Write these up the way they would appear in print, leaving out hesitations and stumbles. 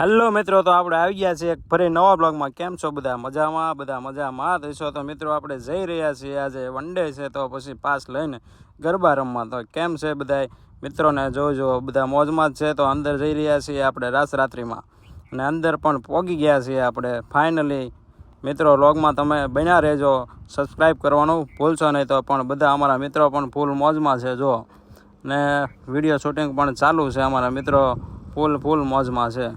Hello મિત્રો, તો આપણે આવી ગયા છીએ એક ફરી નવા બ્લોગમાં। કેમ છો બધા? મજામાં? બધા મજામાં થશો તો મિત્રો આપણે જઈ રહ્યા છીએ આજે વન ડે છે, તો પછી પાસ લઈને ગરબા રમવા। તો કેમ છે બધા મિત્રોને જોજો, બધા મોજમાં જ છે। તો અંદર જઈ રહ્યા છીએ આપણે રાત્રિમાં, અને અંદર પણ પહોંચી ગયા છીએ આપણે ફાઇનલી। મિત્રો વ્લોગમાં તમે બન્યા રહેજો, સબસ્ક્રાઈબ કરવાનું ભૂલશો નહીં। તો પણ બધા અમારા મિત્રો પણ ફૂલ મોજમાં છે જો, ને વિડીયો શૂટિંગ પણ ચાલુ છે। અમારા મિત્રો ફૂલ મોજમાં છે।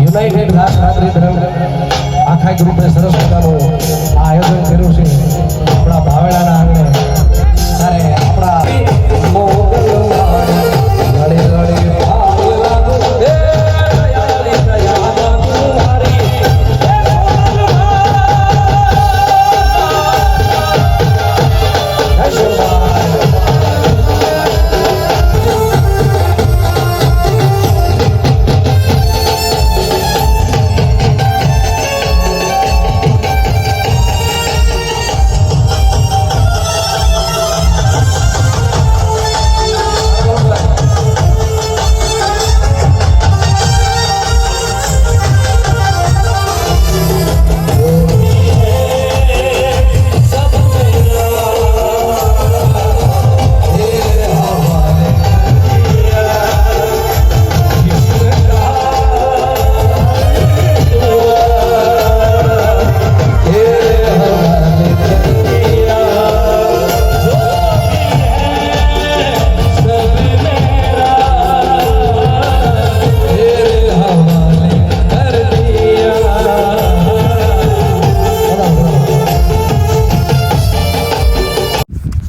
યુનાઇટેડ રાત્રિ દરમિયાન આખા ગ્રુપે સરસ મજાનું આયોજન કર્યું છે આપણા ભાવેડાના આંગણે। ત્યારે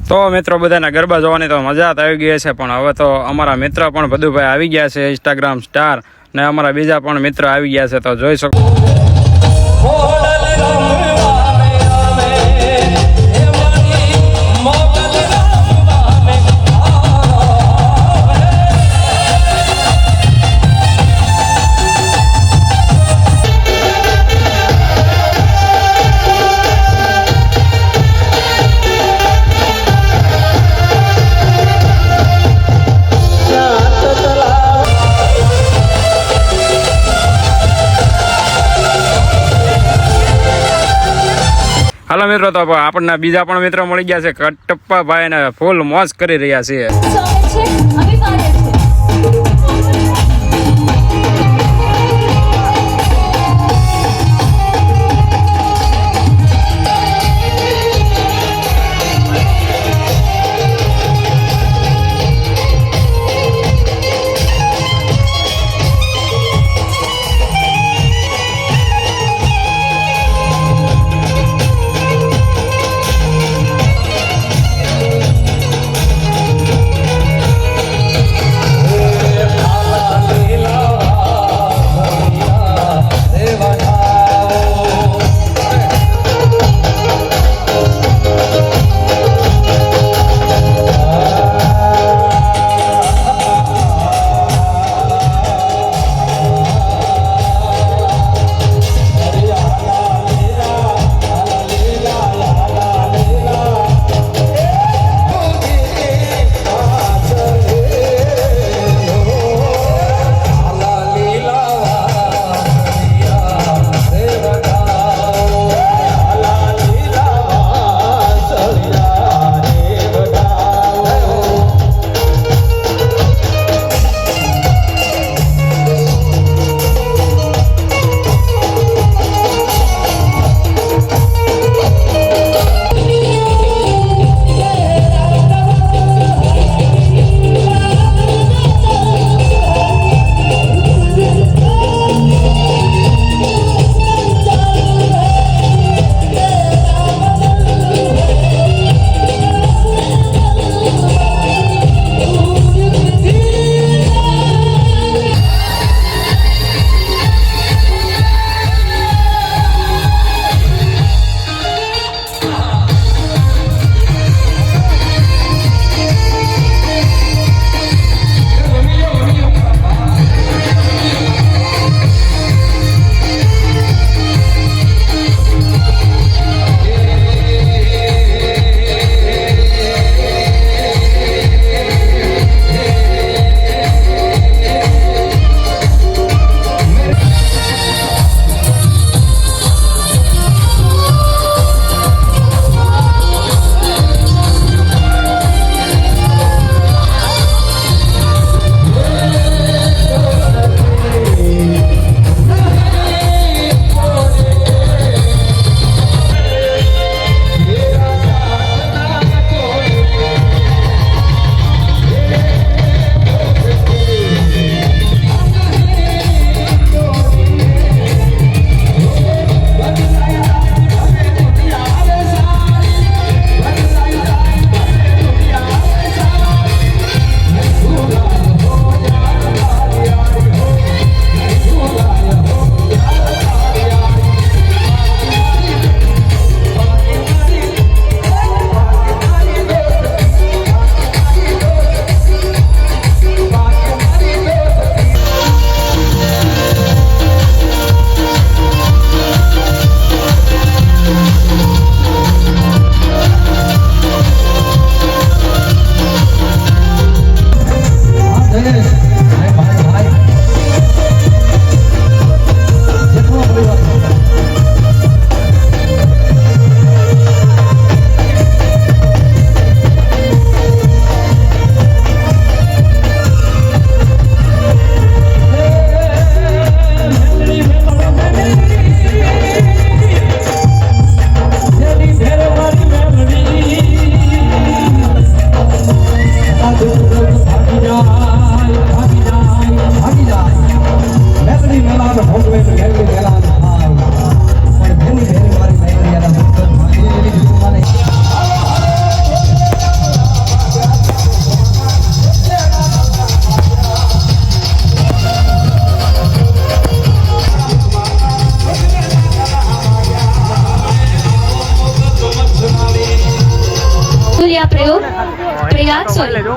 તો મિત્રો બધાના ગરબા જોવાની તો મજા આવી ગઈ છે, પણ હવે તો અમારા મિત્ર પણ ભદુભાઈ આવી ગયા છે, ઇન્સ્ટાગ્રામ સ્ટાર, ને અમારા બીજા પણ મિત્ર આવી ગયા છે। તો જોઈ શકો હાલો મિત્રો, તો આપણને બીજા પણ મિત્રો મળી ગયા છે. કટપ્પાભાઈ ને ફૂલ મોજ કરી રહ્યા છીએ.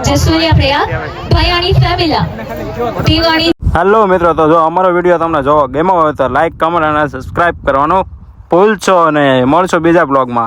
જસુરિયા પ્રયાગ ભયાણી ફેમિલા દિવાણી. હેલો મિત્રો, તો જો અમારો વિડીયો તમને જો ગમ્યો હોય તો લાઈક, કમેન્ટ અને સબસ્ક્રાઇબ કરવાનું ભૂલશો નહીં. મળશો બીજા બ્લોગમાં.